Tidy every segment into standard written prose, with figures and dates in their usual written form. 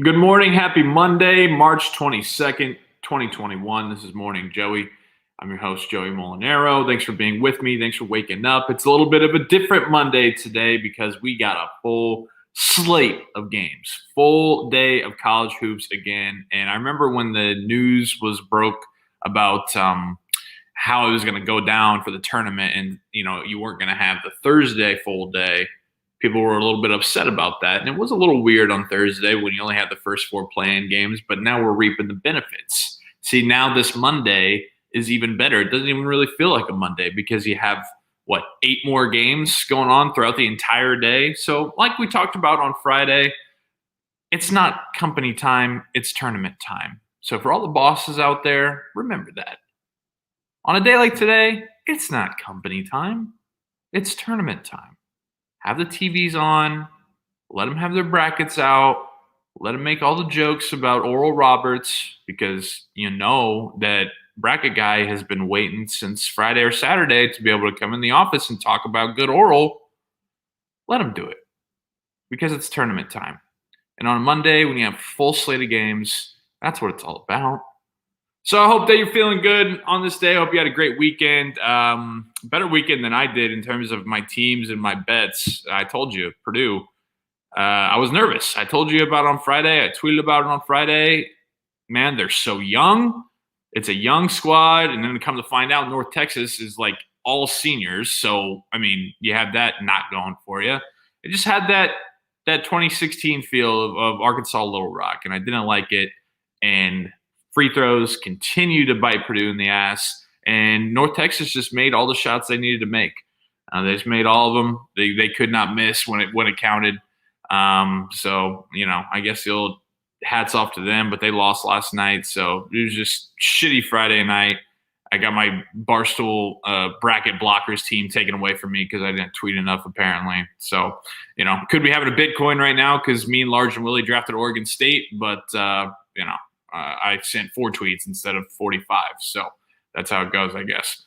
Good morning. Happy Monday, March 22nd, 2021. This is Morning Joey. I'm your host, Joey Molinaro. Thanks for being with me. Thanks for waking up. It's a little bit of a different Monday today because we got a full slate of games, full day of college hoops again. And I remember when the news was broke about how it was going to go down for the tournament and, you weren't going to have the Thursday full day. People were a little bit upset about that. And it was a little weird on Thursday when you only had the first four play-in games, but now we're reaping the benefits. See, now this Monday is even better. It doesn't even really feel like a Monday because you have, 8 more games going on throughout the entire day. So like we talked about on Friday, it's not company time, it's tournament time. So for all the bosses out there, remember that. On a day like today, it's not company time, it's tournament time. Have the TVs on, let them have their brackets out, let them make all the jokes about Oral Roberts because you know that bracket guy has been waiting since Friday or Saturday to be able to come in the office and talk about good Oral. Let him do it because it's tournament time. And on a Monday, when you have a full slate of games, that's what it's all about. So I hope that you're feeling good on this day. I hope you had a great weekend. Better weekend than I did in terms of my teams and my bets. I told you, Purdue. I was nervous. I told you about it on Friday. I tweeted about it on Friday. Man, they're so young. It's a young squad. And then to come to find out, North Texas is like all seniors. So, you have that not going for you. It just had that 2016 feel of Arkansas Little Rock, and I didn't like it. And free throws continue to bite Purdue in the ass, and North Texas just made all the shots they needed to make. They just made all of them. They could not miss when it counted. So I guess the old hats off to them, but they lost last night, so it was just shitty Friday night. I got my Barstool bracket blockers team taken away from me because I didn't tweet enough, apparently. So, could be having a Bitcoin right now because me and Large and Willie drafted Oregon State, but I sent 4 tweets instead of 45. So that's how it goes, I guess.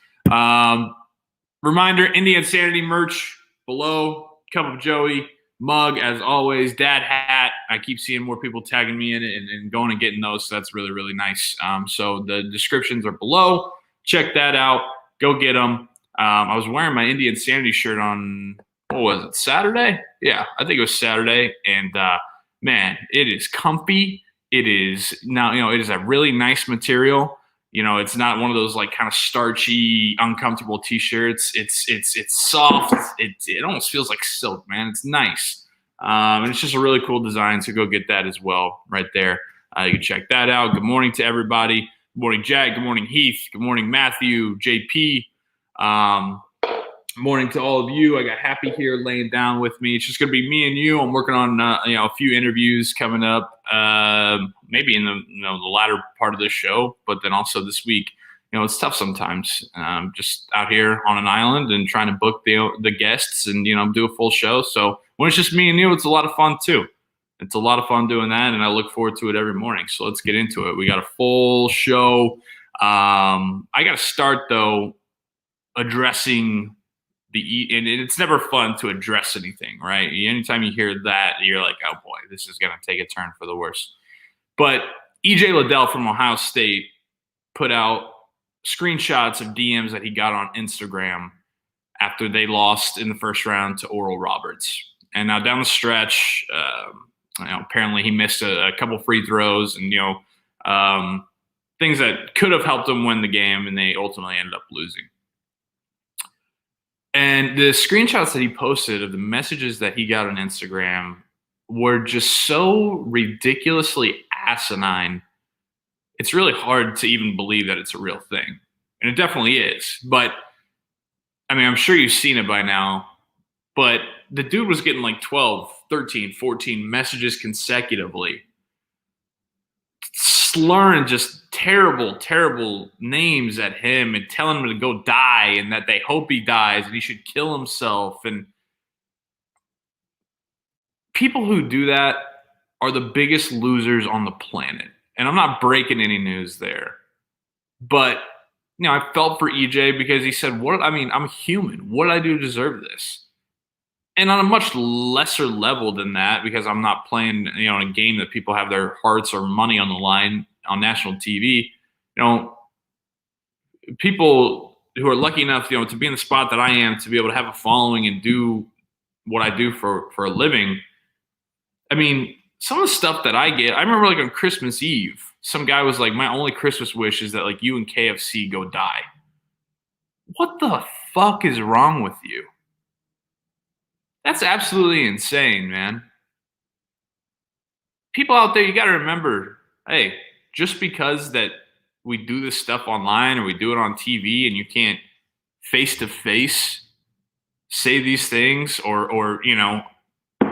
Reminder, Indie Insanity merch below. Cup of Joey, mug, as always. Dad hat. I keep seeing more people tagging me in it and going and getting those. So that's really, really nice. So the descriptions are below. Check that out. Go get them. I was wearing my Indie Insanity shirt on, what was it, Saturday? Yeah, I think it was Saturday. And, man, it is comfy. It is now, it is a really nice material. It's not one of those like kind of starchy, uncomfortable t-shirts. It's soft. It almost feels like silk, man. It's nice. And it's just a really cool design. So go get that as well right there. You can check that out. Good morning to everybody. Good morning, Jack. Good morning, Heath. Good morning, Matthew, JP. Morning to all of you. I got Happy here laying down with me. It's just going to be me and you. I'm working on a few interviews coming up, maybe in the latter part of the show, but then also this week. It's tough sometimes. Just out here on an island and trying to book the guests and do a full show. So when it's just me and you, it's a lot of fun too. It's a lot of fun doing that, and I look forward to it every morning. So let's get into it. We got a full show. I got to start though addressing and it's never fun to address anything, right? Anytime you hear that, you're like, oh boy, this is going to take a turn for the worse. But EJ Liddell from Ohio State put out screenshots of DMs that he got on Instagram after they lost in the first round to Oral Roberts. And now down the stretch, apparently he missed a couple free throws and, things that could have helped him win the game, and they ultimately ended up losing. And the screenshots that he posted of the messages that he got on Instagram were just so ridiculously asinine. It's really hard to even believe that it's a real thing. And it definitely is. But, I'm sure you've seen it by now. But the dude was getting like 12, 13, 14 messages consecutively, slurring just terrible, terrible names at him and telling him to go die and that they hope he dies and he should kill himself. And people who do that are the biggest losers on the planet. And I'm not breaking any news there. But, I felt for EJ because he said, I'm human. What did I do to deserve this? And on a much lesser level than that, because I'm not playing, in a game that people have their hearts or money on the line on national TV, people who are lucky enough, to be in the spot that I am, to be able to have a following and do what I do for a living. I mean, some of the stuff that I get, I remember like on Christmas Eve, some guy was like, my only Christmas wish is that like you and KFC go die. What the fuck is wrong with you? That's absolutely insane, man. People out there, you got to remember, hey, just because that we do this stuff online or we do it on TV and you can't face to face say these things, or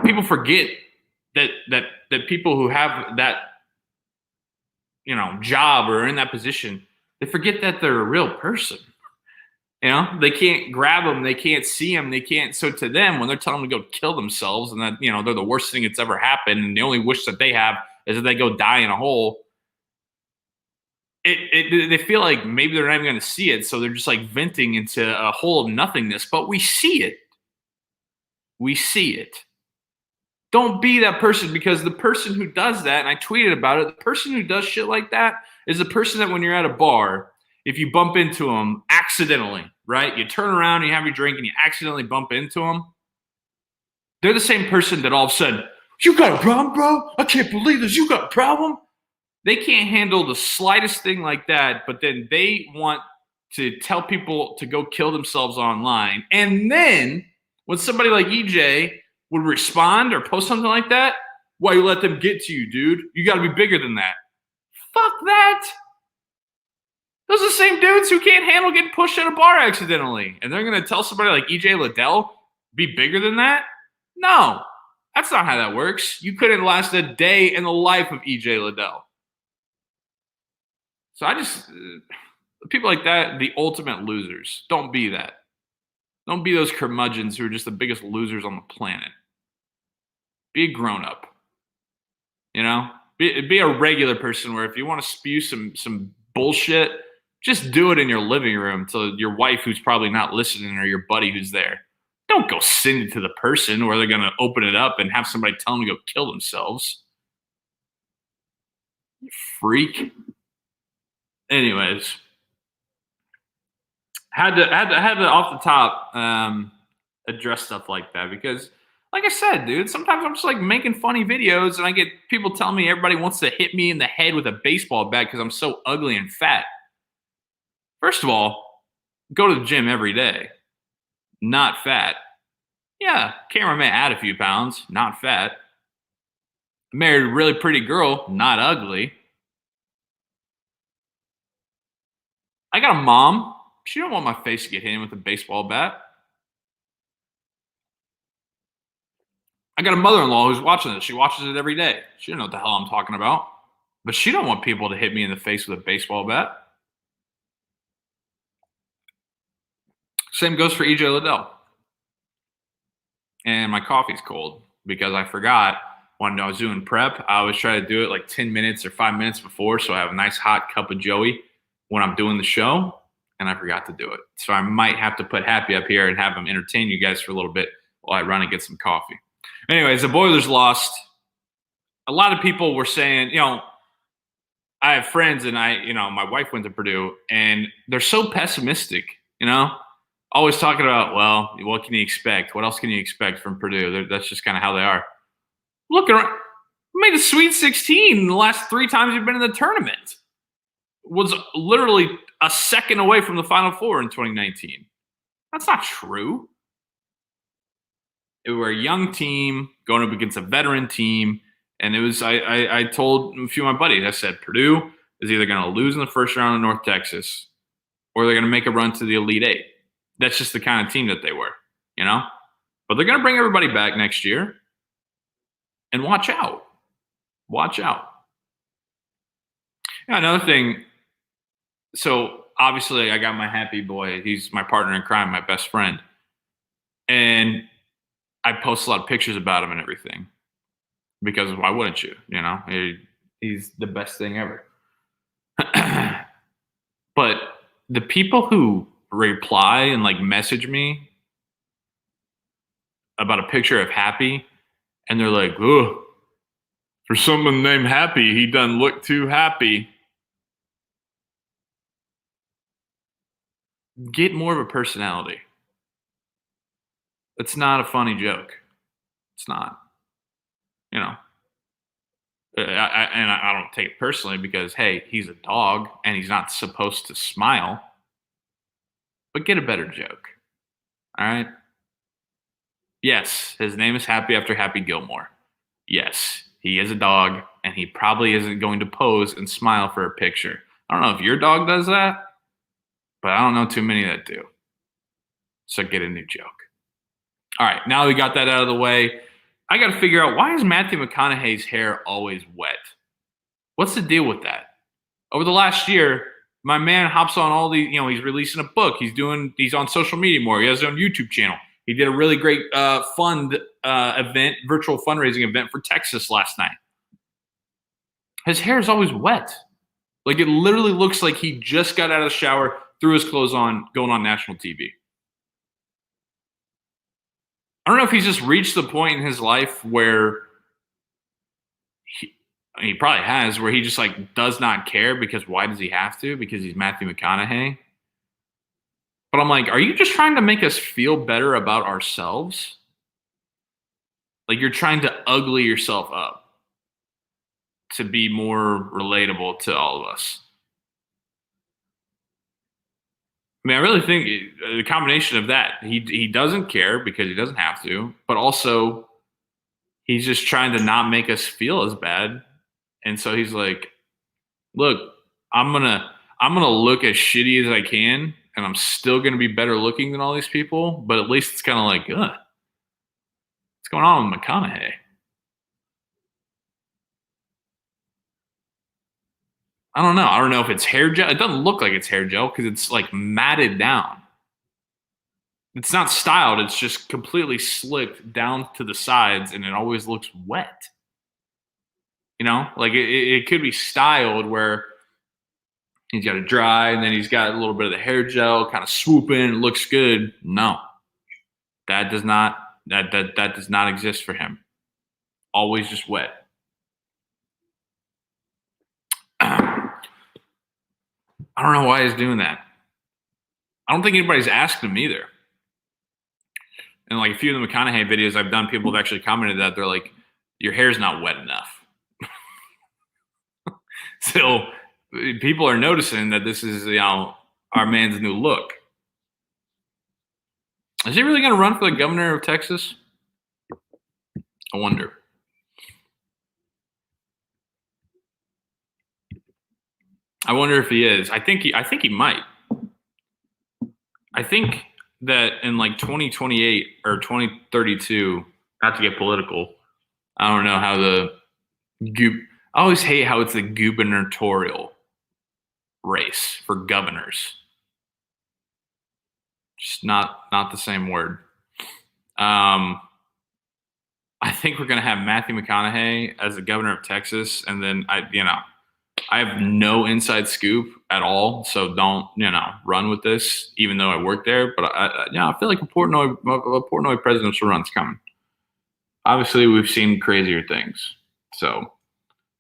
people forget that people who have that job or in that position, they forget that they're a real person. They can't grab them, they can't see them, they can't. So to them, when they're telling them to go kill themselves and that they're the worst thing that's ever happened, and the only wish that they have is that they go die in a hole, they feel like maybe they're not even going to see it, so they're just like venting into a hole of nothingness. But we see it. We see it. Don't be that person, because the person who does that, and I tweeted about it, the person who does shit like that is the person that when you're at a bar, if you bump into them accidentally, right? You turn around and you have your drink and you accidentally bump into them. They're the same person that all of a sudden, you got a problem, bro? I can't believe this. You got a problem? They can't handle the slightest thing like that, but then they want to tell people to go kill themselves online. And then when somebody like EJ would respond or post something like that, why you let them get to you, dude? You got to be bigger than that. Fuck that. Those are the same dudes who can't handle getting pushed at a bar accidentally. And they're going to tell somebody like EJ Liddell, be bigger than that? No, that's not how that works. You couldn't last a day in the life of EJ Liddell. So people like that, the ultimate losers. Don't be that. Don't be those curmudgeons who are just the biggest losers on the planet. Be a grown up. Be a regular person where if you want to spew some bullshit, just do it in your living room to your wife who's probably not listening or your buddy who's there. Don't go send it to the person where they're going to open it up and have somebody tell them to go kill themselves. You freak. Anyways, had to off the top address stuff like that, because like I said, dude, sometimes I'm just like making funny videos and I get people telling me everybody wants to hit me in the head with a baseball bat because I'm so ugly and fat. First of all, go to the gym every day. Not fat. Yeah, camera may add a few pounds. Not fat. Married a really pretty girl. Not ugly. I got a mom. She don't want my face to get hit in with a baseball bat. I got a mother-in-law who's watching this. She watches it every day. She don't know what the hell I'm talking about. But she don't want people to hit me in the face with a baseball bat. Same goes for EJ Liddell. And my coffee's cold because I forgot when I was doing prep. I always try to do it like 10 minutes or 5 minutes before, so I have a nice hot cup of Joey when I'm doing the show, and I forgot to do it. So I might have to put Happy up here and have him entertain you guys for a little bit while I run and get some coffee. Anyways, the Boilers lost. A lot of people were saying, I have friends and my wife went to Purdue, and they're so pessimistic, always talking about, well, what can you expect? What else can you expect from Purdue? That's just kind of how they are. Look around. Made a Sweet 16 the last 3 times you've been in the tournament. Was literally a second away from the Final Four in 2019. That's not true. We're a young team going up against a veteran team. And it was, I told a few of my buddies, I said, Purdue is either going to lose in the first round of North Texas or they're going to make a run to the Elite Eight. That's just the kind of team that they were, But they're going to bring everybody back next year. And watch out. Watch out. Another thing. So obviously I got my happy boy. He's my partner in crime, my best friend. And I post a lot of pictures about him and everything. Because why wouldn't you? He's the best thing ever. But the people who reply and like message me about a picture of Happy, and they're like, "Oh, for someone named Happy, he doesn't look too happy." Get more of a personality. It's not a funny joke. It's not. You know, I don't take it personally because hey, he's a dog and he's not supposed to smile. But get a better joke. All right. Yes, his name is Happy after Happy Gilmore. Yes, he is a dog and he probably isn't going to pose and smile for a picture. I don't know if your dog does that, but I don't know too many that do. So get a new joke. All right, now we got that out of the way. I got to figure out, why is Matthew McConaughey's hair always wet? What's the deal with that? Over the last year, my man hops on all these, he's releasing a book. He's on social media more. He has his own YouTube channel. He did a really great fund event, virtual fundraising event for Texas last night. His hair is always wet. Like, it literally looks like he just got out of the shower, threw his clothes on, going on national TV. I don't know if he's just reached the point in his life where he probably has, where he just like does not care, because why does he have to? Because he's Matthew McConaughey. But I'm like, are you just trying to make us feel better about ourselves? Like, you're trying to ugly yourself up to be more relatable to all of us. I mean, I really think the combination of that, he doesn't care because he doesn't have to, but also he's just trying to not make us feel as bad. And so he's like, look, I'm gonna look as shitty as I can, and I'm still gonna be better looking than all these people, but at least it's kind of like, what's going on with McConaughey? I don't know. I don't know if it's hair gel. It doesn't look like it's hair gel because it's like matted down. It's not styled. It's just completely slicked down to the sides, and it always looks wet. Like it could be styled where he's got it dry, and then he's got a little bit of the hair gel kind of swooping. It looks good. No, that does not that does not exist for him. Always just wet. I don't know why he's doing that. I don't think anybody's asked him either. And like a few of the McConaughey videos I've done, people have actually commented that they're like, your hair's not wet enough. So people are noticing that this is, our man's new look. Is he really going to run for the governor of Texas? I wonder. I wonder if he is. I think he might. I think that in like 2028 or 2032, not to get political, I don't know how I always hate how it's the gubernatorial race for governors. Just not the same word. I think we're going to have Matthew McConaughey as the governor of Texas, and then I have no inside scoop at all, so don't run with this. Even though I work there, but I feel like a Portnoy presidential run's coming. Obviously, we've seen crazier things. So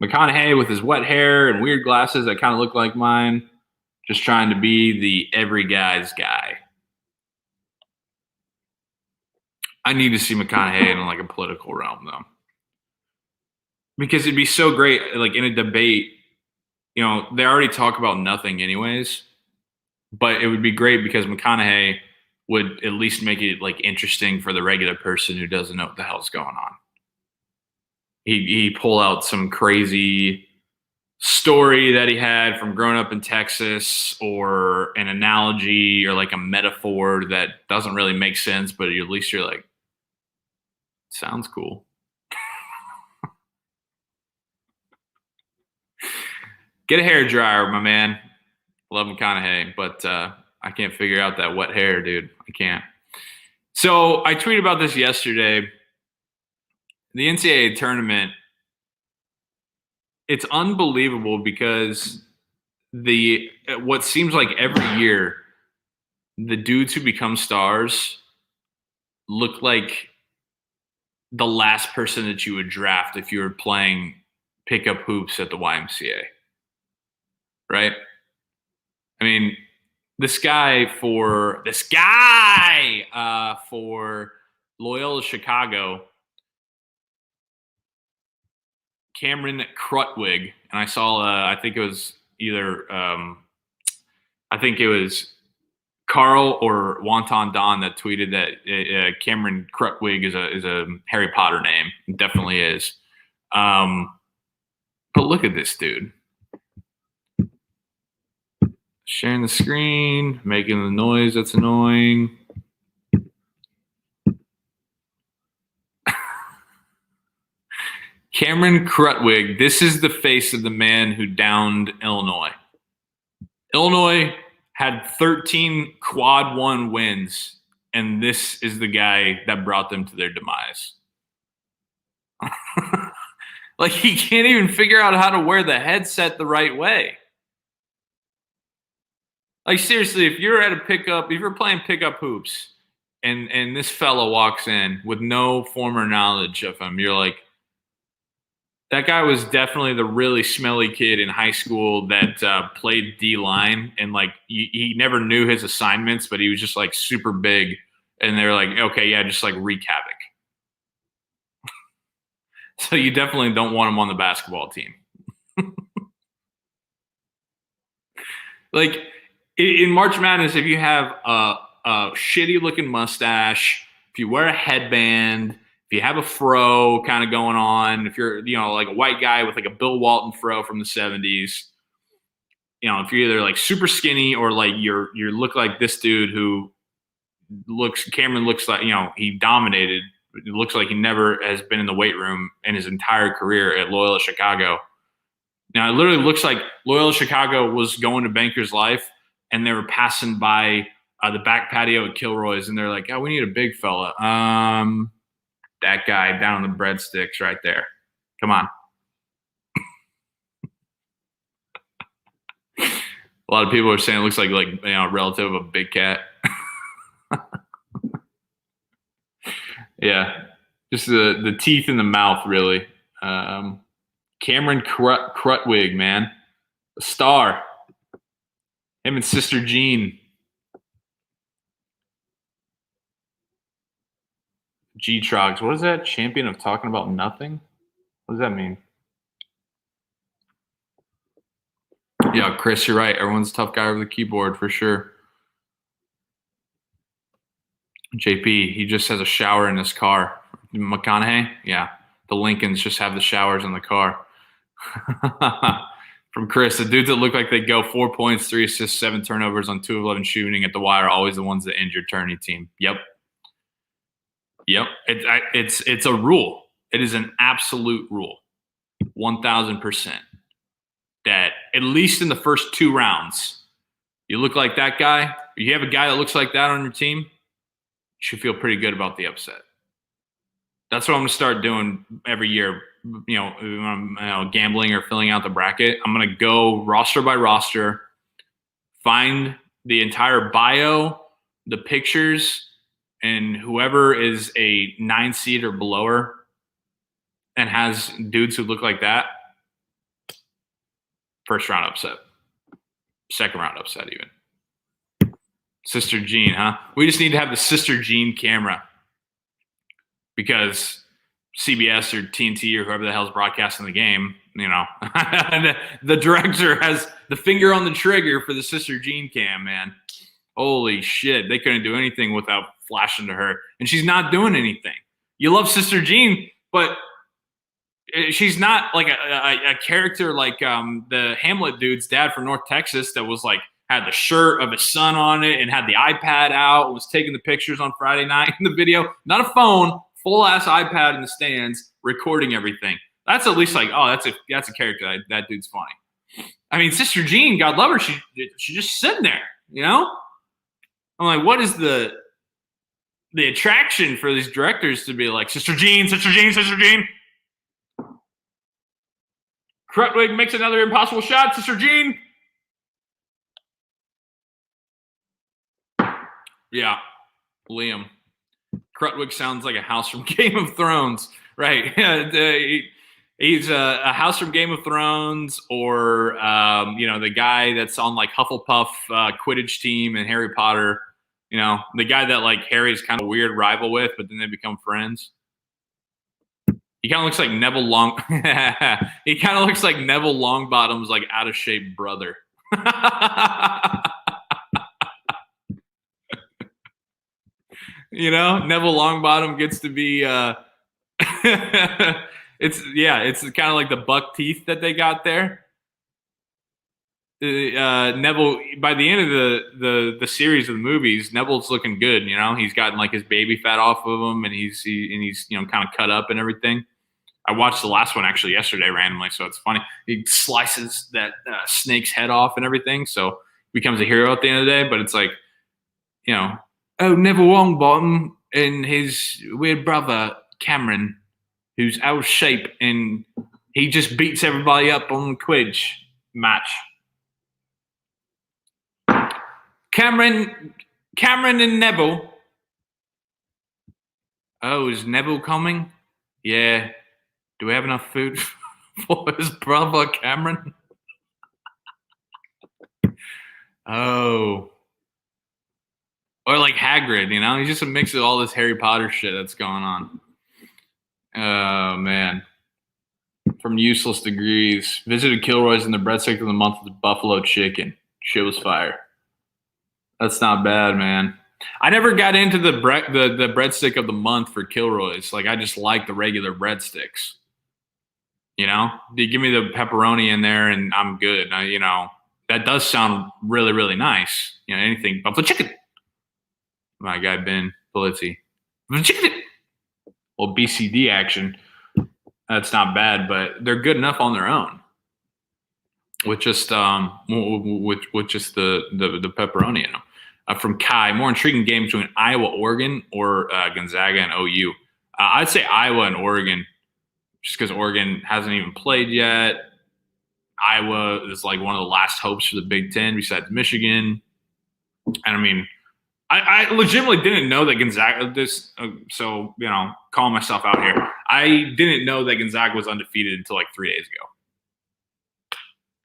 McConaughey with his wet hair and weird glasses that kind of look like mine, just trying to be the every guy's guy. I need to see McConaughey in like a political realm though, because it'd be so great. Like in a debate, they already talk about nothing anyways, but it would be great because McConaughey would at least make it like interesting for the regular person who doesn't know what the hell's going on. He pull out some crazy story that he had from growing up in Texas, or an analogy or like a metaphor that doesn't really make sense, but at least you're like, sounds cool. Get a hair dryer, my man. Love McConaughey, but I can't figure out that wet hair, dude. I can't. So I tweeted about this yesterday. The NCAA tournament, it's unbelievable because what seems like every year, the dudes who become stars look like the last person that you would draft if you were playing pickup hoops at the YMCA, right? I mean, this guy for Loyola Chicago, Cameron Krutwig, and I saw I think it was either I think it was Carl or Wonton Don that tweeted that Cameron Krutwig is a Harry Potter name. It definitely is. But look at this dude. Sharing the screen, making the noise that's annoying. Cameron Krutwig, this is the face of the man who downed Illinois. Illinois had 13 quad one wins, and this is the guy that brought them to their demise. Like, he can't even figure out how to wear the headset the right way. Like, seriously, if you're playing pickup hoops and this fella walks in with no former knowledge of him, you're like, that guy was definitely the really smelly kid in high school that played D-line, and like he never knew his assignments, but he was just like super big, and they're like, okay, yeah, just like wreak havoc. So you definitely don't want him on the basketball team. Like in March Madness, if you have a shitty looking mustache, if you wear a headband, if you have a fro kind of going on, if you're, like a white guy with like a Bill Walton fro from the 70s, if you're either like super skinny or like you look like this dude who Cameron looks like, he dominated. It looks like he never has been in the weight room in his entire career at Loyola Chicago. Now, it literally looks like Loyola Chicago was going to Banker's Life, and they were passing by the back patio at Kilroy's, and they're like, oh, we need a big fella. That guy down on the breadsticks right there. Come on. A lot of people are saying it looks like a relative of a big cat. Yeah, just the teeth in the mouth, really. Cameron Krutwig, man, a star. Him and Sister Jean. G-Trogs. What is that? Champion of talking about nothing? What does that mean? Yeah, Chris, you're right. Everyone's a tough guy over the keyboard for sure. JP, he just has a shower in his car. McConaughey? Yeah. The Lincolns just have the showers in the car. From Chris, the dudes that look like they go 4 points, 3 assists, 7 turnovers on 2 of 11 shooting at the wire are always the ones that injured tourney team. Yep. It's a rule. It is an absolute rule. 1,000%. That at least in the first 2 rounds, you look like that guy, or you have a guy that looks like that on your team, you should feel pretty good about the upset. That's what I'm going to start doing every year. When I'm gambling or filling out the bracket, I'm going to go roster by roster, find the entire bio, the pictures, and whoever is a 9 seed or below her and has dudes who look like that, first round upset, second round upset even. Sister Jean, huh? We just need to have the Sister Jean camera because CBS or TNT or whoever the hell's broadcasting the game, the director has the finger on the trigger for the Sister Jean cam, man. Holy shit. They couldn't do anything without flashing to her. And she's not doing anything. You love Sister Jean, but she's not like a character like the Hamlet dude's dad from North Texas that was like, had the shirt of his son on it and had the iPad out, was taking the pictures on Friday night in the video. Not a phone, full-ass iPad in the stands, recording everything. That's at least like, oh, that's a character. That dude's funny. I mean, Sister Jean, God love her, she just sitting there, I'm like, what is the attraction for these directors to be like, Sister Jean, Sister Jean, Sister Jean? Krutwig makes another impossible shot, Sister Jean. Yeah, Liam. Krutwig sounds like a house from Game of Thrones, right? He's a house from Game of Thrones, or the guy that's on like Hufflepuff Quidditch team and Harry Potter. The guy that like Harry's kind of a weird rival with, but then they become friends. He kind of looks like Neville Long. He kind of looks like Neville Longbottom's like out of shape brother. Neville Longbottom gets to be. It's kind of like the buck teeth that they got there. Neville, by the end of the series of the movies, Neville's looking good. He's gotten like his baby fat off of him, and he's kind of cut up and everything. I watched the last one actually yesterday randomly, so it's funny. He slices that snake's head off and everything, so becomes a hero at the end of the day. But it's like, Neville Longbottom and his weird brother Cameron, who's out of shape, and he just beats everybody up on the Quidditch match. Cameron and Neville. Oh, is Neville coming? Yeah. Do we have enough food for his brother Cameron? Oh. Or like Hagrid, he's just a mix of all this Harry Potter shit that's going on. Oh, man. From Useless Degrees. Visited Kilroy's in the breadstick of the month with buffalo chicken. Shit was fire. That's not bad, man. I never got into the breadstick of the month for Kilroy's. Like, I just like the regular breadsticks. They give me the pepperoni in there, and I'm good. That does sound really, really nice. Anything buffalo chicken. My guy Ben Polizzi. Chicken. Well, BCD action. That's not bad, but they're good enough on their own. With just the pepperoni in them. From Kai, more intriguing game between Iowa, Oregon, or Gonzaga and OU. I'd say Iowa and Oregon, just because Oregon hasn't even played yet. Iowa is like one of the last hopes for the Big Ten besides Michigan. And I legitimately didn't know that Gonzaga calling myself out here. I didn't know that Gonzaga was undefeated until like 3 days ago.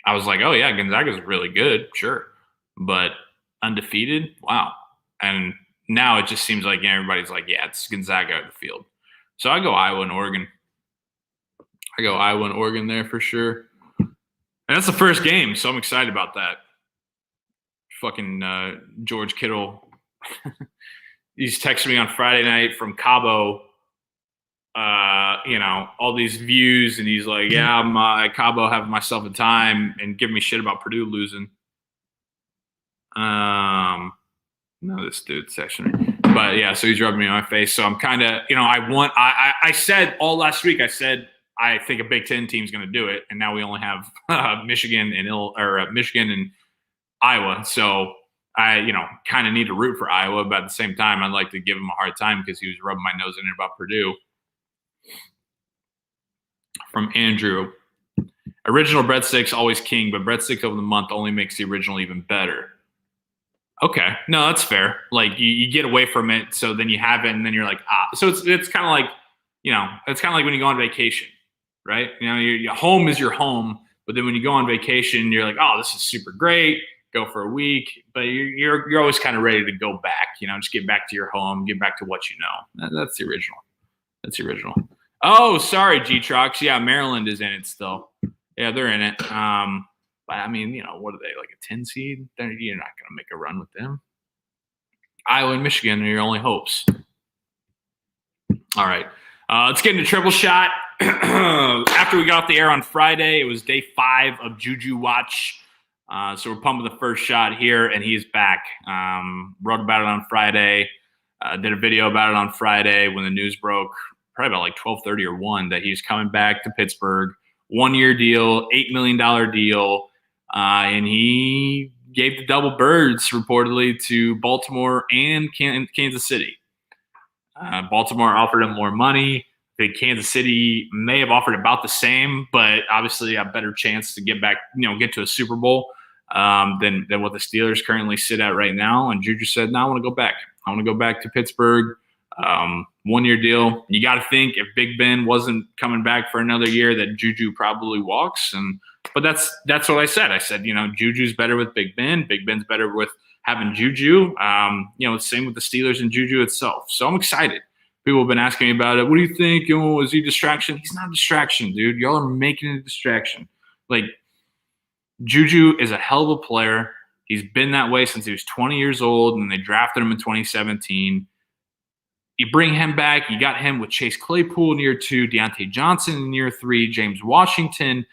I was like, oh yeah, Gonzaga's really good, sure. But undefeated? Wow. And now it just seems like everybody's like, yeah, it's Gonzaga out of the field. So I go Iowa and Oregon. There for sure. And that's the first game, so I'm excited about that. Fucking George Kittle. He's texting me on Friday night from Cabo, all these views, and he's like, yeah, I'm at Cabo having myself a time, and giving me shit about Purdue losing. No, this dude's texting me. But yeah, so he's rubbing me in my face. So I'm kind of, I said all last week, I think a Big Ten team's going to do it, and now we only have Michigan and Iowa. So I, kind of need to root for Iowa, but at the same time, I'd like to give him a hard time because he was rubbing my nose in it about Purdue. From Andrew, original breadsticks always king, but breadstick of the month only makes the original even better. Okay, no, that's fair. Like you get away from it, so then you have it, and then you're like, ah. So it's kind of like, it's kind of like when you go on vacation, right? Your home is your home, but then when you go on vacation, you're like, oh, this is super great. Go for a week, but you're always kind of ready to go back. Just get back to your home, get back to what you know. That's the original. Oh, sorry, G-Trox. Yeah, Maryland is in it still. Yeah, they're in it. But what are they, like a 10 seed? You're not going to make a run with them. Iowa and Michigan are your only hopes. All right. Let's get into triple shot. After we got off the air on Friday, it was day 5 of Juju Watch. So we're pumping the first shot here, and he's back. Wrote about it on Friday. Did a video about it on Friday when the news broke, probably about like 12:30 or 1, that he's coming back to Pittsburgh. 1-year deal, $8 million deal. And he gave the double birds reportedly to Baltimore and Kansas City. Baltimore offered him more money. I think Kansas City may have offered about the same, but obviously a better chance to get back, get to a Super Bowl than what the Steelers currently sit at right now. And Juju said, no, I want to go back. I want to go back to Pittsburgh. 1-year deal. You got to think if Big Ben wasn't coming back for another year, that Juju probably walks. But that's what I said. I said, Juju's better with Big Ben. Big Ben's better with having Juju. Same with the Steelers and Juju itself. So I'm excited. People have been asking me about it. What do you think? Is he a distraction? He's not a distraction, dude. Y'all are making it a distraction. Like, Juju is a hell of a player. He's been that way since he was 20 years old, and they drafted him in 2017. You bring him back. You got him with Chase Claypool in year 2, Deontay Johnson in year 3, James Washington.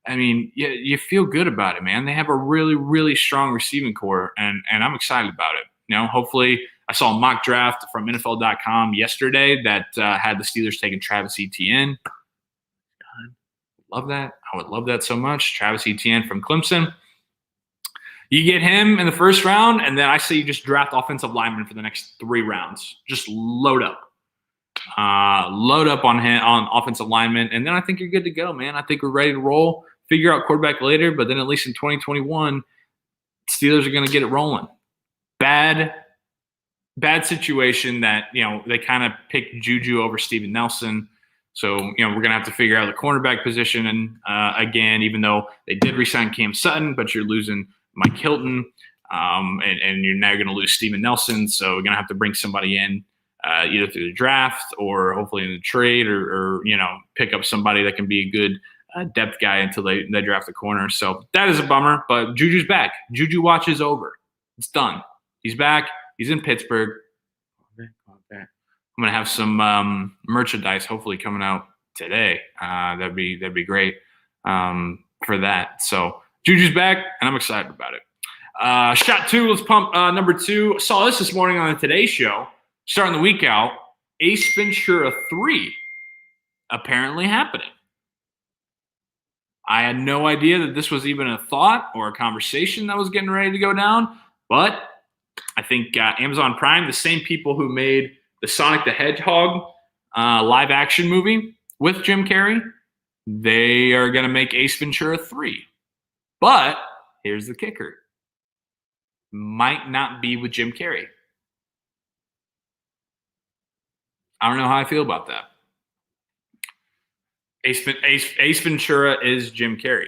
I mean, you feel good about it, man. They have a really, really strong receiving core, and I'm excited about it. Hopefully, I saw a mock draft from NFL.com yesterday that had the Steelers taking Travis Etienne. Love that. I would love that so much. Travis Etienne from Clemson. You get him in the first round, and then I say you just draft offensive linemen for the next 3 rounds. Just load up. Load up on offensive linemen, and then I think you're good to go, man. I think we're ready to roll. Figure out quarterback later, but then at least in 2021, Steelers are going to get it rolling. Bad situation that, they kind of picked Juju over Steven Nelson. So, we're going to have to figure out the cornerback position. And again, even though they did re-sign Cam Sutton, but you're losing Mike Hilton, and you're now going to lose Steven Nelson. So we're going to have to bring somebody in either through the draft or hopefully in the trade or pick up somebody that can be a good depth guy until they draft the corner. So that is a bummer, but Juju's back. Juju watch is over. It's done. He's back. He's in Pittsburgh. I'm going to have some merchandise hopefully coming out today. That'd be great for that. So Juju's back, and I'm excited about it. Shot 2, let's pump number 2. I saw this morning on the Today Show, starting the week out. Ace Ventura 3 apparently happening. I had no idea that this was even a thought or a conversation that was getting ready to go down, but I think Amazon Prime, the same people who made the Sonic the Hedgehog live action movie with Jim Carrey, they are going to make Ace Ventura 3. But here's the kicker. Might not be with Jim Carrey. I don't know how I feel about that. Ace Ventura is Jim Carrey.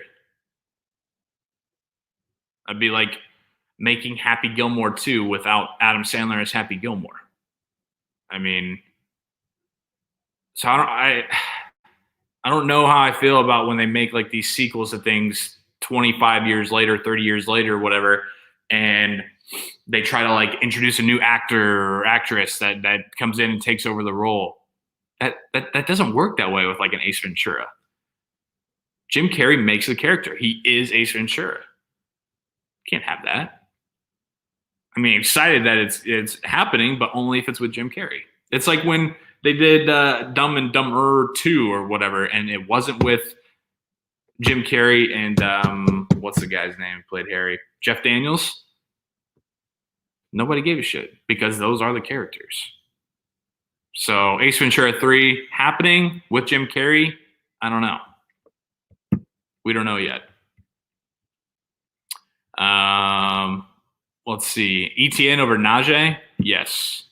I'd be like making Happy Gilmore 2 without Adam Sandler as Happy Gilmore. I mean, so I don't know how I feel about when they make like these sequels of things 25 years later, 30 years later, whatever, and they try to like introduce a new actor or actress that comes in and takes over the role. That doesn't work that way with like an Ace Ventura. Jim Carrey makes the character. He is Ace Ventura. Can't have that. I mean, excited that it's happening, but only if it's with Jim Carrey. It's like when they did Dumb and Dumber 2 or whatever, and it wasn't with Jim Carrey and what's the guy's name who played Harry? Jeff Daniels. Nobody gave a shit because those are the characters. So Ace Ventura 3 happening with Jim Carrey, I don't know. We don't know yet. Let's see. ETN over Najee? Yes.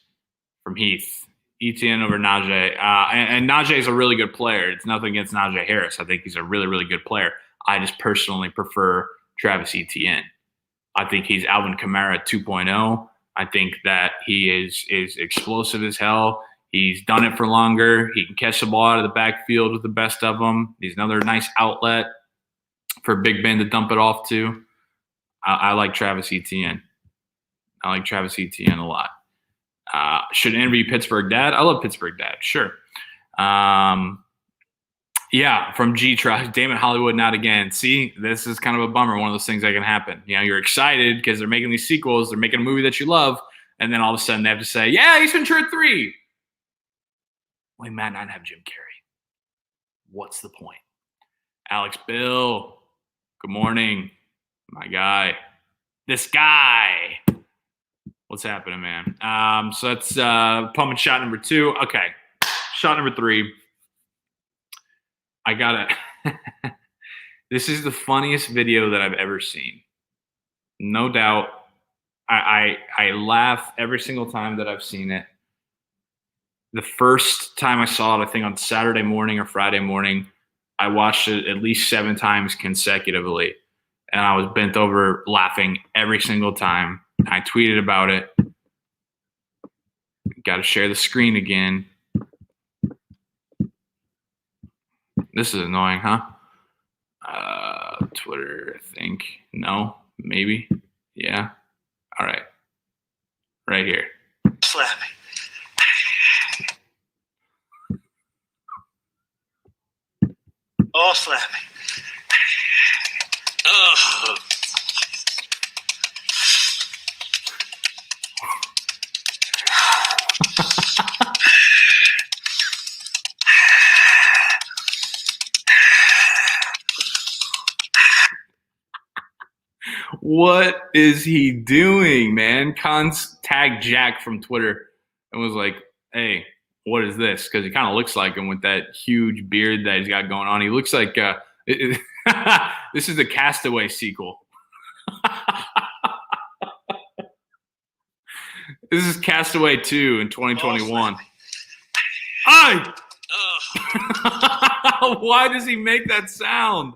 From Heath. ETN over Najee. And Najee is a really good player. It's nothing against Najee Harris. I think he's a really, really good player. I just personally prefer Travis Etienne. I think he's Alvin Kamara 2.0. I think that he is explosive as hell. He's done it for longer. He can catch the ball out of the backfield with the best of them. He's another nice outlet for Big Ben to dump it off to. I like Travis Etienne. I like Travis Etienne a lot. Should interview Pittsburgh Dad. I love Pittsburgh Dad. Sure. Yeah, from G-Truck. Damn it, Hollywood, not again. See, this is kind of a bummer. One of those things that can happen. You're excited because they're making these sequels. They're making a movie that you love. And then all of a sudden they have to say, yeah, Ace Ventura 3. We might not have Jim Carrey. What's the point? Alex Bill. Good morning. My guy. This guy. What's happening, man? So that's pumping shot number 2. Okay. Shot number 3. I got it. This is the funniest video that I've ever seen. No doubt. I laugh every single time that I've seen it. the first time I saw it, I think on Saturday morning or Friday morning, I watched it at least 7 times consecutively. And I was bent over laughing every single time. I tweeted about it. Got to share the screen again. This is annoying, huh? Twitter, I think. No, maybe. Yeah. All right. Right here. Slapping. All slapping. Oh. What is he doing, man? Cons tagged Jack from Twitter and was like, hey, what is this? Because he kind of looks like him with that huge beard that he's got going on. He looks like this is the Castaway sequel. This is Castaway 2 in 2021. Ay! Why does he make that sound?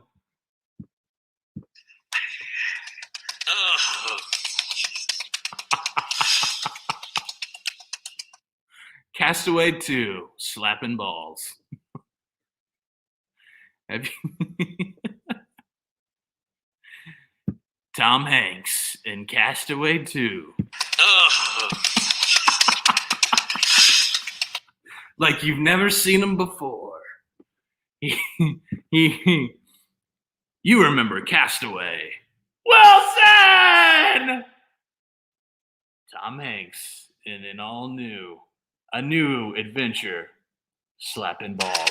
Castaway 2, slapping balls. Have you Tom Hanks in Castaway 2. Like you've never seen him before. You remember Castaway. Wilson! Tom Hanks in an a new adventure, slapping balls.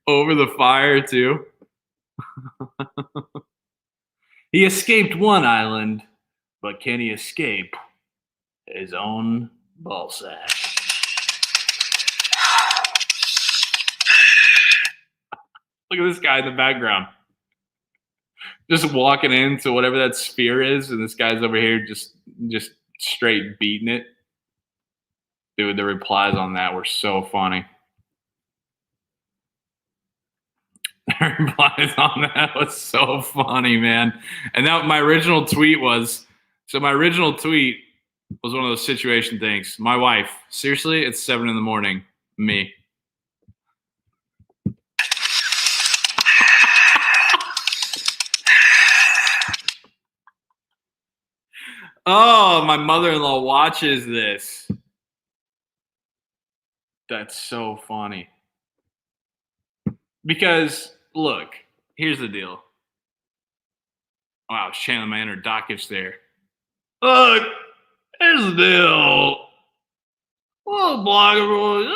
Over the fire, too. He escaped one island, but can he escape his own ballsack? Look at this guy in the background. Just walking into whatever that sphere is, and this guy's over here just straight beating it. Dude, the replies on that were so funny. The replies on that was so funny, man. And that my original tweet was one of those situation things. My wife, seriously, it's 7 a.m. Me. Oh, my mother-in-law watches this. That's so funny. Because, look, here's the deal. Wow, I was channeling my inner Dockich there. Look, here's the deal. Well, blogger.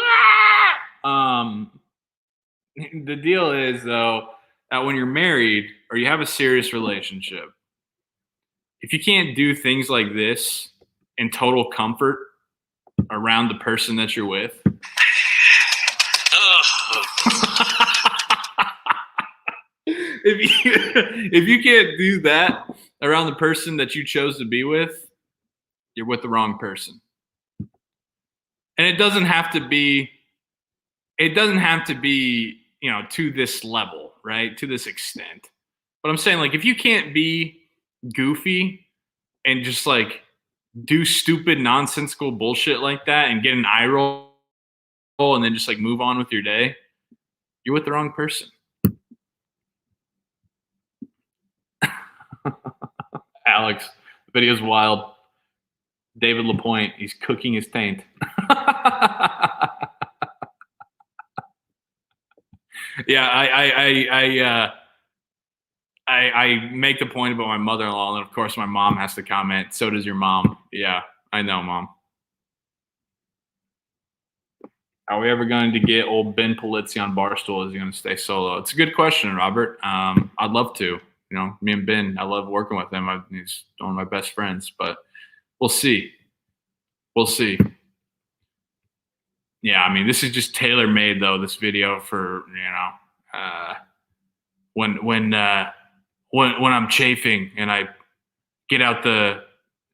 The deal is, though, that when you're married or you have a serious relationship, if you can't do things like this in total comfort around the person that you're with, if you can't do that around the person that you chose to be with, you're with the wrong person. And it doesn't have to be, to this level, right? To this extent. But I'm saying, like, if you can't be goofy and just like do stupid nonsensical bullshit like that and get an eye roll and then just like move on with your day, you're with the wrong person. Alex, the video's wild. David LaPointe, he's cooking his taint. Yeah, I make the point about my mother-in-law, and of course my mom has to comment. So does your mom. Yeah, I know, Mom. Are we ever going to get old Ben Polizzi on Barstool? Is he going to stay solo? It's a good question, Robert. I'd love to. You know, me and Ben, I love working with him. He's one of my best friends, but we'll see. We'll see. Yeah, I mean, this is just tailor-made, though, this video for, when I'm chafing and I get out the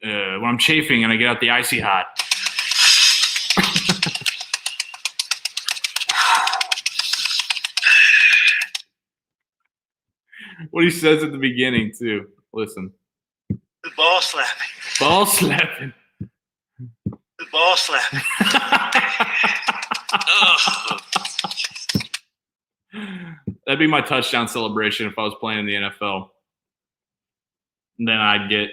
when I'm chafing and I get out the icy hot. What he says at the beginning, too. Listen. The ball slapping. Ball slapping. The ball slapping. That'd be my touchdown celebration if I was playing in the NFL. And then I'd get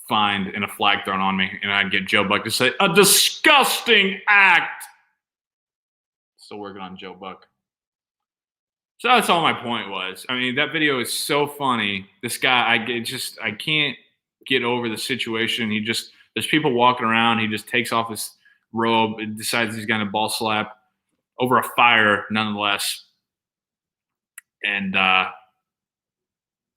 fined and a flag thrown on me, and I'd get Joe Buck to say, "A disgusting act." Still working on Joe Buck. So that's all my point was. I mean, that video is so funny. This guy, I can't get over the situation. There's people walking around. He just takes off his robe and decides he's going to ball slap over a fire, nonetheless. And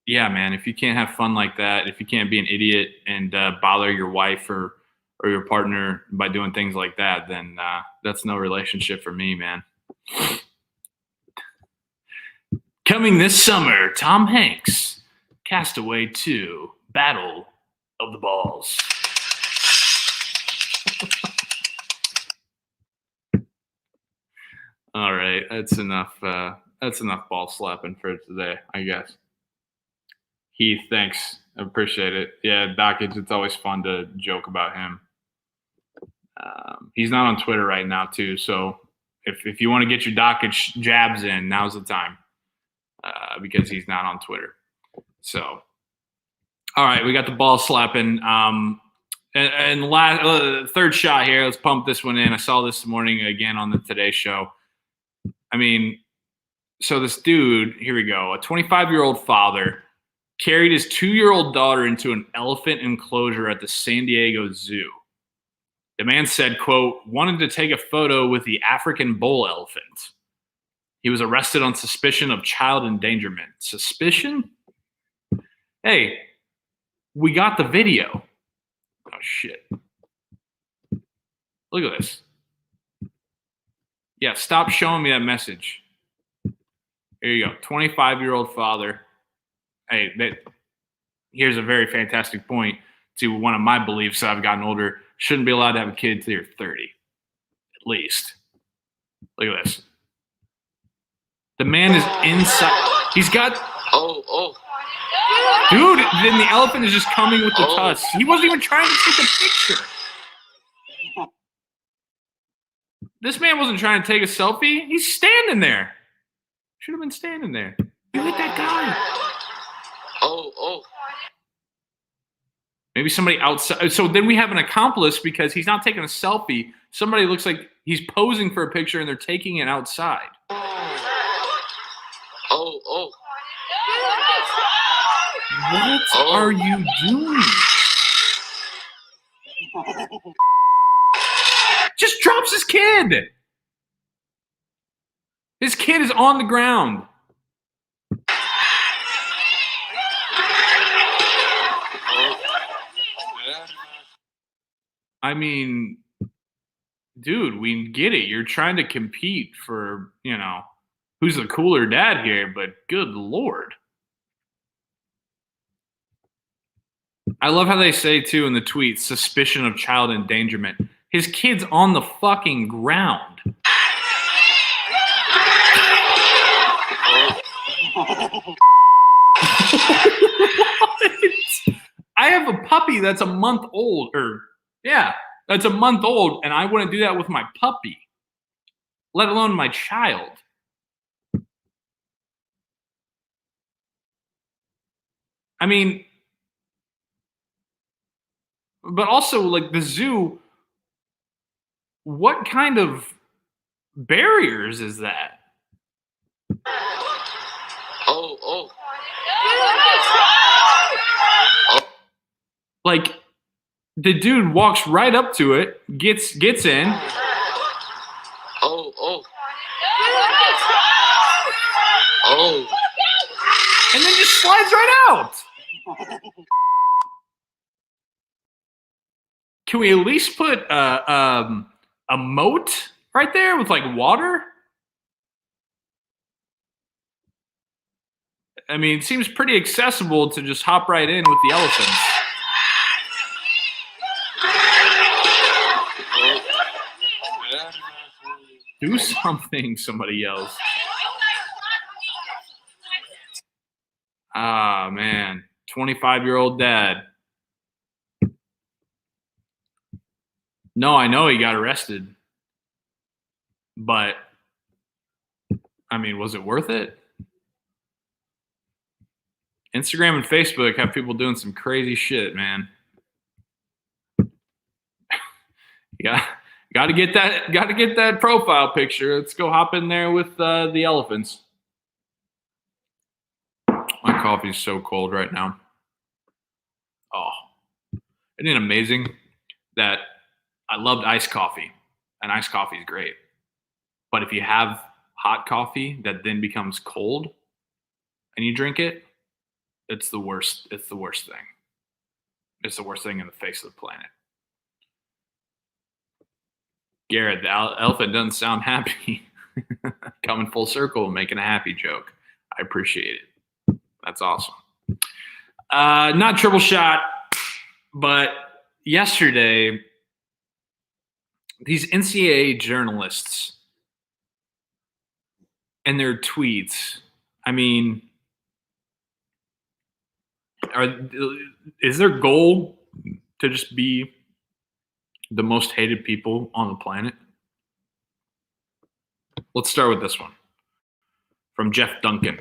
yeah, man, if you can't have fun like that, if you can't be an idiot and bother your wife or your partner by doing things like that, then that's no relationship for me, man. Coming this summer, Tom Hanks, Castaway 2, Battle of the Balls. All right, that's enough. That's enough ball slapping for today, I guess. Heath, thanks. I appreciate it. Yeah, Dockage, it's always fun to joke about him. He's not on Twitter right now, too. So if you want to get your Dockage jabs in, now's the time. Because he's not on Twitter. So, all right, we got the ball slapping. And last, third shot here. Let's pump this one in. I saw this morning again on the Today Show. I mean, so this dude, here we go, a 25-year-old father carried his 2-year-old daughter into an elephant enclosure at the San Diego Zoo. The man said, quote, wanted to take a photo with the African bull elephant. He was arrested on suspicion of child endangerment. Suspicion? Hey, we got the video. Oh, shit. Look at this. Yeah, stop showing me that message. Here you go. 25-year-old father. Hey, here's a very fantastic point to one of my beliefs that I've gotten older. Shouldn't be allowed to have a kid until you're 30, at least. Look at this. The man is inside. He's got. Oh. Dude, then the elephant is just coming with the tusks. He wasn't even trying to take a picture. This man wasn't trying to take a selfie. He's standing there. Should have been standing there. You hit that guy. Oh. Maybe somebody outside. So then we have an accomplice because he's not taking a selfie. Somebody looks like he's posing for a picture and they're taking it outside. Oh. What are you doing? Just drops his kid. His kid is on the ground. I mean, dude, we get it. You're trying to compete for, who's the cooler dad here, but good Lord. I love how they say, too, in the tweet, suspicion of child endangerment. His kid's on the fucking ground. I have a puppy that's a month old, that's a month old, and I wouldn't do that with my puppy, let alone my child. I mean, but also, like, the zoo, what kind of barriers is that? Oh. Like, the dude walks right up to it, gets in. Oh. And then just slides right out. Can we at least put a moat right there with, like, water? I mean, it seems pretty accessible to just hop right in with the elephants. Do something, somebody yells. Ah, man. 25-year-old dad. No, I know he got arrested. But, I mean, was it worth it? Instagram and Facebook have people doing some crazy shit, man. Yeah, got to get that profile picture. Let's go hop in there with the elephants. My coffee's so cold right now. Oh, isn't it amazing that I loved iced coffee, and iced coffee is great. But if you have hot coffee that then becomes cold and you drink it, it's the worst. It's the worst thing. It's the worst thing in the face of the planet. Garrett, the elephant doesn't sound happy. Coming full circle, making a happy joke. I appreciate it. That's awesome. Not triple shot, but yesterday, these NCAA journalists and their tweets, I mean, is their goal to just be the most hated people on the planet? Let's start with this one from Jeff Duncan.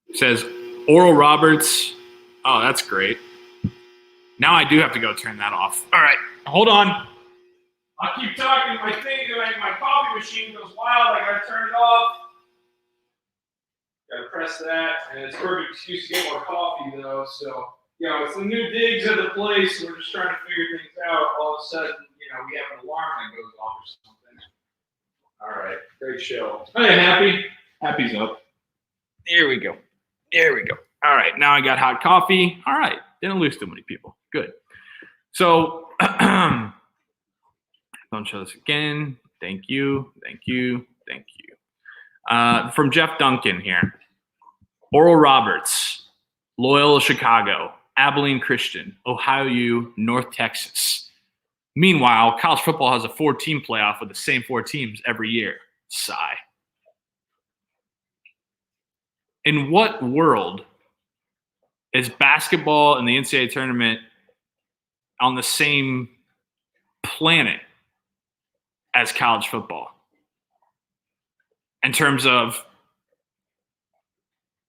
It says, Oral Roberts. Oh, that's great. Now I do have to go turn that off. All right, hold on. I'll keep talking. My coffee machine goes wild. I gotta turn it off. Gotta press that, and it's a perfect excuse to get more coffee, though. So, it's the new digs at the place. We're just trying to figure things out. All of a sudden, we have an alarm that goes off or something. All right, great show. Oh, yeah, happy? Happy's up. Here we go. All right, now I got hot coffee. All right, didn't lose too many people. Good. So, don't show this again. Thank you. From Jeff Duncan here. Oral Roberts, Loyola Chicago, Abilene Christian, Ohio U, North Texas. Meanwhile, college football has a 4-team playoff with the same 4 teams every year. Sigh. In what world is basketball and the NCAA tournament on the same planet as college football? In terms of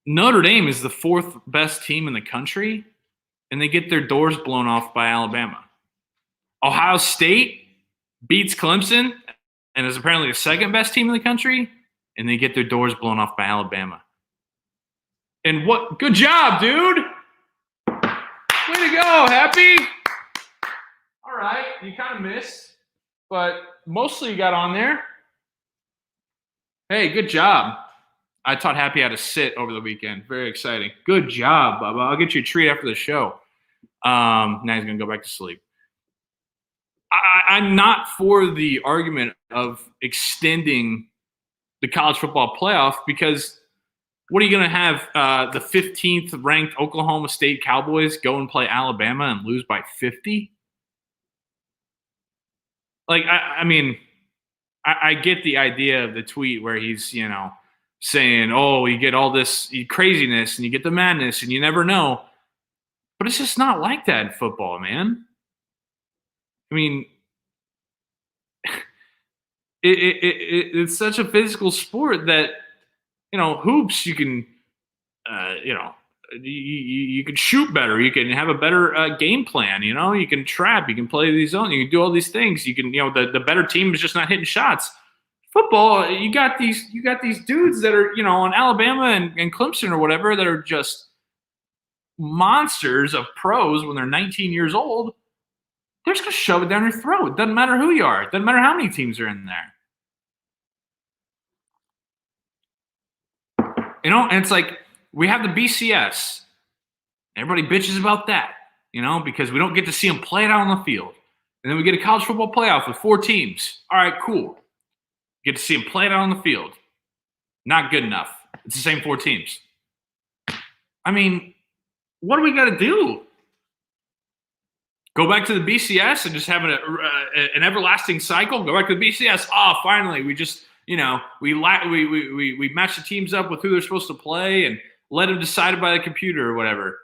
Notre Dame is the 4th best team in the country, and they get their doors blown off by Alabama. Ohio State beats Clemson and is apparently the 2nd best team in the country, and they get their doors blown off by Alabama. And what? Good job, dude. Way to go. Happy? All right. You kind of missed, but mostly you got on there. Hey, good job. I taught Happy how to sit over the weekend. Very exciting. Good job, Bubba. I'll get you a treat after the show. Now he's going to go back to sleep. I'm not for the argument of extending the college football playoff because what are you going to have the 15th ranked Oklahoma State Cowboys go and play Alabama and lose by 50? Like, I get the idea of the tweet where he's, saying, oh, you get all this craziness and you get the madness and you never know. But it's just not like that in football, man. I mean, it's such a physical sport that, hoops, you can, you can shoot better. You can have a better game plan. You can trap. You can play these zones. You can do all these things. You can, the better team is just not hitting shots. Football, you got these dudes that are, on Alabama and Clemson or whatever that are just monsters of pros when they're 19 years old. They're just going to shove it down your throat. It doesn't matter who you are. It doesn't matter how many teams are in there. And it's like we have the BCS. Everybody bitches about that, because we don't get to see them play it out on the field. And then we get a college football playoff with 4 teams. All right, cool. Get to see them play it out on the field. Not good enough. It's the same 4 teams. I mean, what do we got to do? Go back to the BCS and just have an everlasting cycle. Go back to the BCS. Oh, finally, we just we match the teams up with who they're supposed to play and let them decide it by the computer or whatever.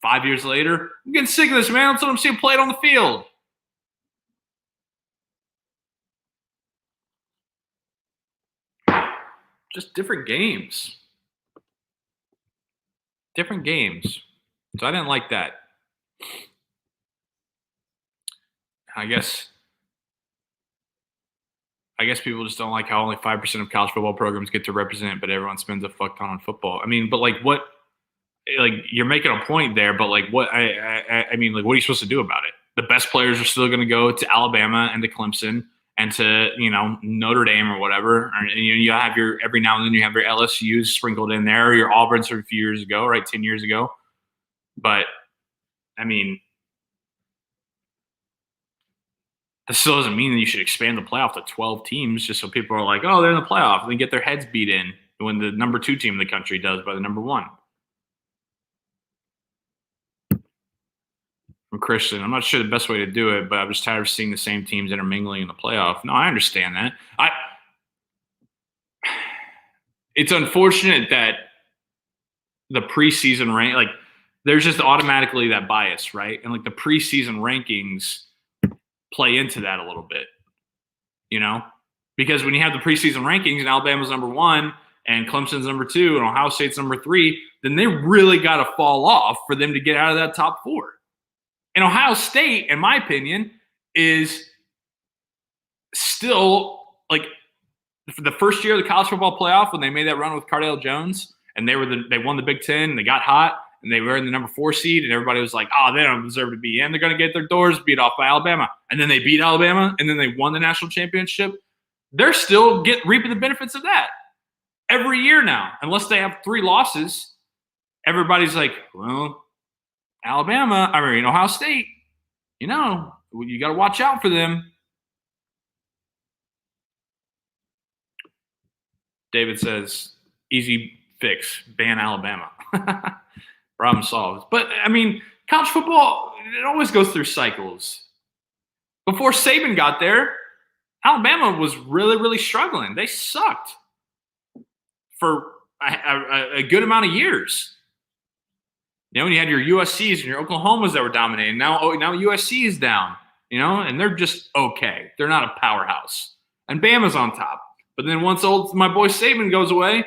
5 years later, I'm getting sick of this, man. Let's let them see them play it on the field. Just different games. Different games. So I didn't like that. I guess people just don't like how only 5% of college football programs get to represent, but everyone spends a fuck ton on football. I mean, but like what? Like you're making a point there, but like what? I mean, like what are you supposed to do about it? The best players are still going to go to Alabama and to Clemson and to Notre Dame or whatever. And you have your every now and then you have your LSU's sprinkled in there, or your Auburn's from a few years ago, right? 10 years ago. But I mean, this still doesn't mean that you should expand the playoff to 12 teams just so people are like, oh, they're in the playoff and they get their heads beat in when the number 2 team in the country does by the number 1. From Christian, I'm not sure the best way to do it, but I'm just tired of seeing the same teams intermingling in the playoff. No, I understand that. It's unfortunate that the preseason rank, like there's just automatically that bias, right? And like the preseason rankings play into that a little bit, because when you have the preseason rankings and Alabama's number 1 and Clemson's number 2 and Ohio State's number 3, then they really got to fall off for them to get out of that top 4. And Ohio State, in my opinion, is still like the first year of the college football playoff when they made that run with Cardale Jones and they won the Big Ten and they got hot and they were in the number 4 seed and everybody was like, oh, they don't deserve to be in. They're going to get their doors beat off by Alabama. And then they beat Alabama and then they won the national championship. They're still reaping the benefits of that every year now, unless they have 3 losses. Everybody's like, well, Ohio State, you got to watch out for them. David says, easy fix, ban Alabama. Problem solved. But, I mean, college football, it always goes through cycles. Before Saban got there, Alabama was really, really struggling. They sucked for a good amount of years. You had your USCs and your Oklahomas that were dominating. Now USC is down, and they're just okay. They're not a powerhouse. And Bama's on top. But then once my boy Saban goes away,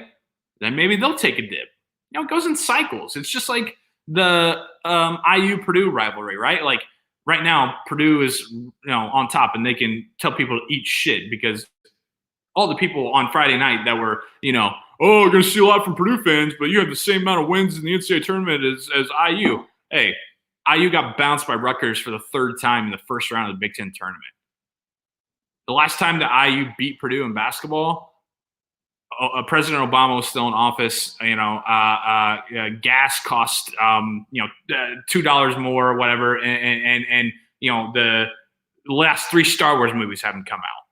then maybe they'll take a dip. It goes in cycles. It's just like the IU-Purdue rivalry, right? Like right now, Purdue is on top, and they can tell people to eat shit because all the people on Friday night that were, oh, we're going to see a lot from Purdue fans, but you have the same amount of wins in the NCAA tournament as IU. Hey, IU got bounced by Rutgers for the 3rd time in the first round of the Big Ten tournament. The last time that IU beat Purdue in basketball, President Obama was still in office. Gas cost $2 more or whatever, and the last 3 Star Wars movies haven't come out.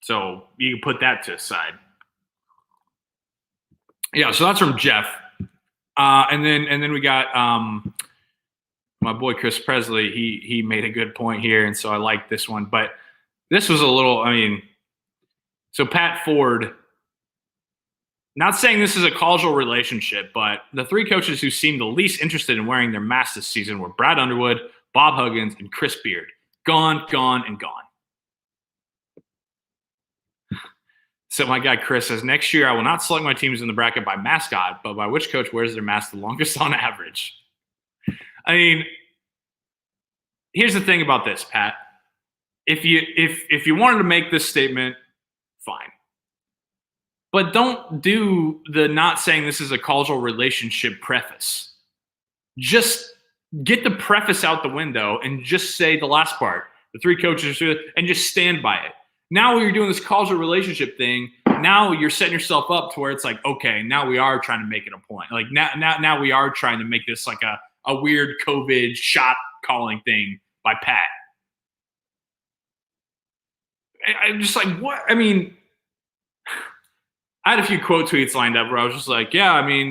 So you can put that to the side. Yeah, so that's from Jeff. And then we got my boy Chris Presley. He made a good point here, and so I like this one. But this was a little, so Pat Ford, not saying this is a causal relationship, but the 3 coaches who seemed the least interested in wearing their masks this season were Brad Underwood, Bob Huggins, and Chris Beard. Gone, and gone. So my guy Chris says, next year I will not select my teams in the bracket by mascot, but by which coach wears their mask the longest on average. Here's the thing about this, Pat. If you wanted to make this statement, fine. But don't do the not saying this is a causal relationship preface. Just get the preface out the window and just say the last part. The 3 coaches, and just stand by it. Now when you're doing this causal relationship thing, now you're setting yourself up to where it's like, okay, now we are trying to make it a point. Like now we are trying to make this like a weird COVID shot calling thing by Pat. I'm just like, what? I had a few quote tweets lined up where I was just like, yeah, I mean,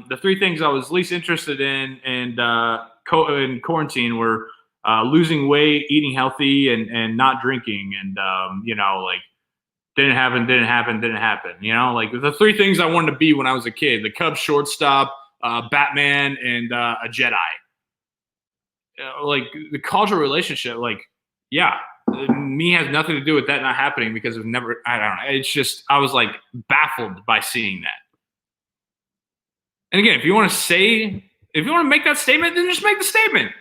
the three things I was least interested in quarantine were losing weight, eating healthy, and not drinking. And, like, didn't happen. Like the three things I wanted to be when I was a kid: the Cubs shortstop, Batman, and a Jedi. Like the causal relationship, like, yeah, me has nothing to do with that not happening because of never. I don't know. It's just I was like baffled by seeing that. And again, if you want to make that statement, then just make the statement.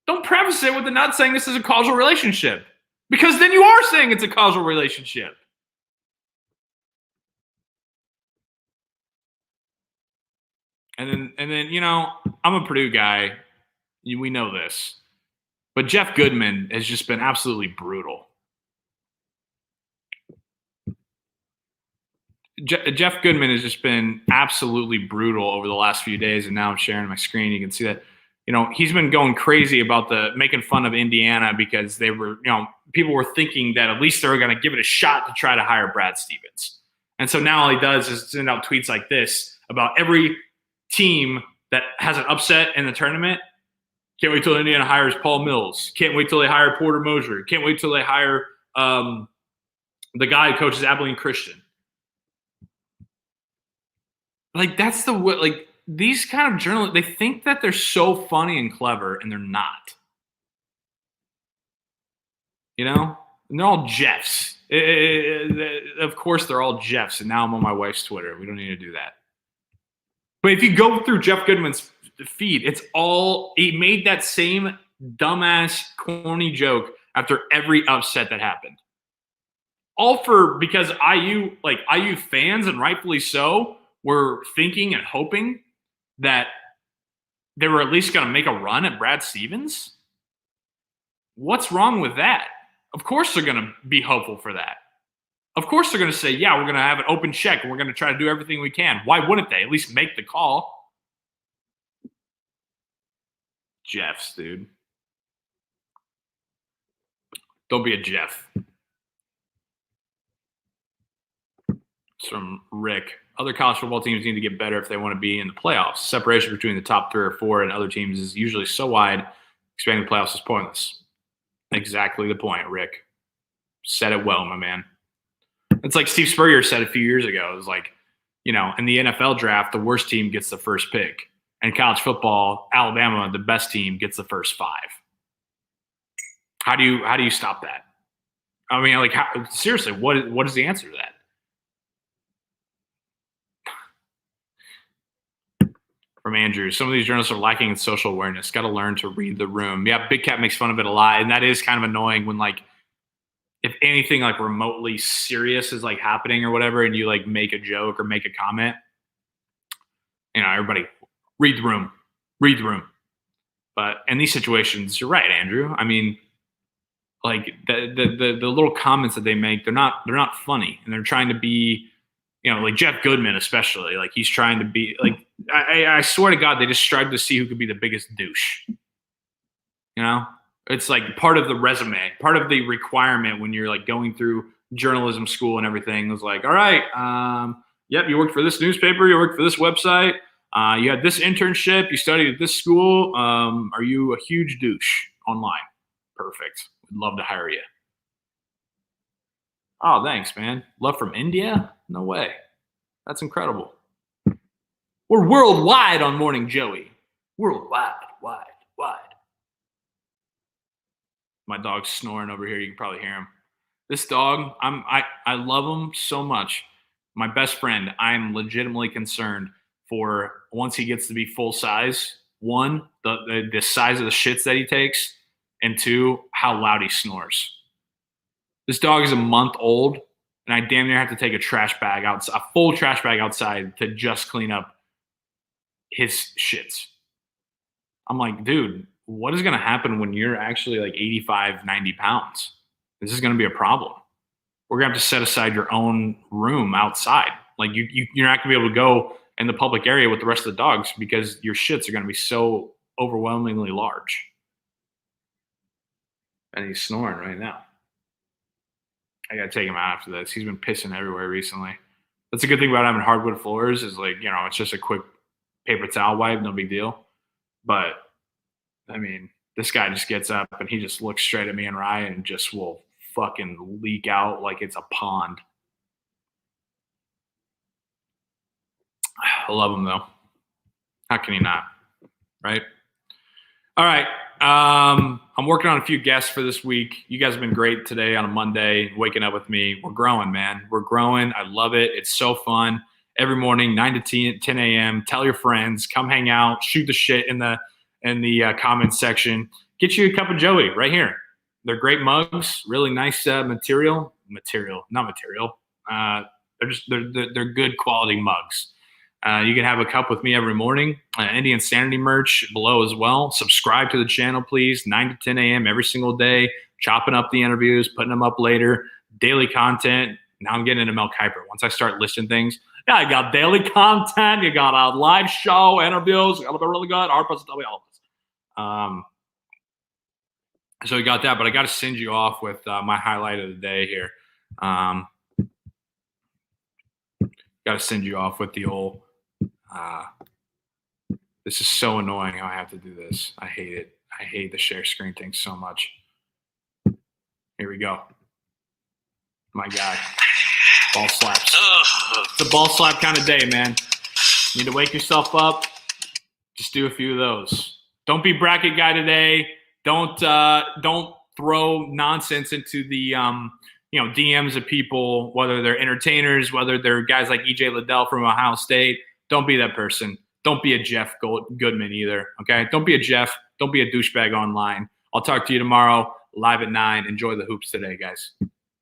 Don't preface it with the not saying this is a causal relationship, because then you are saying it's a causal relationship. And then I'm a Purdue guy. We know this. But Jeff Goodman has just been absolutely brutal. Jeff Goodman has just been absolutely brutal over the last few days, and now I'm sharing my screen. You can see that, he's been going crazy about making fun of Indiana because they were, people were thinking that at least they were going to give it a shot to try to hire Brad Stevens. And so now all he does is send out tweets like this about every team that has an upset in the tournament. Can't wait till Indiana hires Paul Mills. Can't wait till they hire Porter Moser. Can't wait till they hire the guy who coaches Abilene Christian. Like, that's these kind of journalists, they think that they're so funny and clever, and they're not. And they're all Jeffs. Of course, they're all Jeffs, and now I'm on my wife's Twitter. We don't need to do that. But if you go through Jeff Goodman's feed, he made that same dumbass, corny joke after every upset that happened. All because IU fans, and rightfully so, were thinking and hoping that they were at least going to make a run at Brad Stevens. What's wrong with that? Of course they're going to be hopeful for that. Of course they're going to say, yeah, we're going to have an open check and we're going to try to do everything we can. Why wouldn't they at least make the call? Jeffs, dude. Don't be a Jeff. It's from Rick. Other college football teams need to get better if they want to be in the playoffs. Separation between the top 3 or 4 and other teams is usually so wide, expanding the playoffs is pointless. Exactly the point, Rick. Said it well, my man. It's like Steve Spurrier said a few years ago. It was like, in the NFL draft, the worst team gets the first pick. And college football, Alabama, the best team, gets the first 5. How do you stop that? I mean, seriously, what is the answer to that? From Andrew, some of these journalists are lacking in social awareness. Got to learn to read the room. Yeah, Big Cat makes fun of it a lot, and that is kind of annoying when if anything remotely serious is happening or whatever, and you make a joke or make a comment, everybody read the room. But in these situations, you're right, Andrew. I mean, the little comments that they make, they're not funny, and they're trying to be, Jeff Goodman especially, he's trying to be I swear to God, they just strive to see who could be the biggest douche. It's part of the resume, part of the requirement when you're going through journalism school and everything. It was all right, yep, you worked for this newspaper, you worked for this website, you had this internship, you studied at this school. Are you a huge douche online? Perfect. We'd love to hire you. Oh, thanks, man. Love from India? No way. That's incredible. We're worldwide on Morning Joey. Worldwide, wide. My dog's snoring over here. You can probably hear him. This dog, I love him so much. My best friend, I'm legitimately concerned for once he gets to be full size. 1, the size of the shits that he takes, and 2, how loud he snores. This dog is a month old, and I damn near have to take a full trash bag outside to just clean up his shits. I'm like, dude, what is going to happen when you're actually 85, 90 pounds? This is going to be a problem. We're going to have to set aside your own room outside. You're not going to be able to go in the public area with the rest of the dogs because your shits are going to be so overwhelmingly large. And he's snoring right now. I got to take him out after this. He's been pissing everywhere recently. That's a good thing about having hardwood floors is like, it's just a quick paper towel wipe, no big deal. But I mean, this guy just gets up and he just looks straight at me and Ryan and just will fucking leak out like it's a pond. I love him though. How can you not? Right? All right. I'm working on a few guests for this week. You guys have been great today on a Monday, waking up with me. We're growing, man. We're growing. I love it. It's so fun. Every morning, 9 to 10 a.m. Tell your friends. Come hang out. Shoot the shit in the comments section. Get you a cup of Joey right here. They're great mugs. Really nice material. Not material. They're good quality mugs. You can have a cup with me every morning. Indian Sanity merch below as well. Subscribe to the channel, please. 9 to 10 a.m. every single day. Chopping up the interviews, putting them up later. Daily content. Now I'm getting into Mel Kiper. Once I start listing things, yeah, I got daily content. You got a live show, interviews. Got to be really good. Our personality, all of this. So we got that, but I got to send you off with my highlight of the day here. Got to send you off with the old. This is so annoying how I have to do this. I hate it. I hate the share screen thing so much. Here we go. My God. Ball slaps. It's a ball slap kind of day, man. You need to wake yourself up. Just do a few of those. Don't be bracket guy today. Don't throw nonsense into the DMs of people, whether they're entertainers, whether they're guys like EJ Liddell from Ohio State. Don't be that person. Don't be a Jeff Goodman either, okay? Don't be a Jeff. Don't be a douchebag online. I'll talk to you tomorrow, live at 9. Enjoy the hoops today, guys.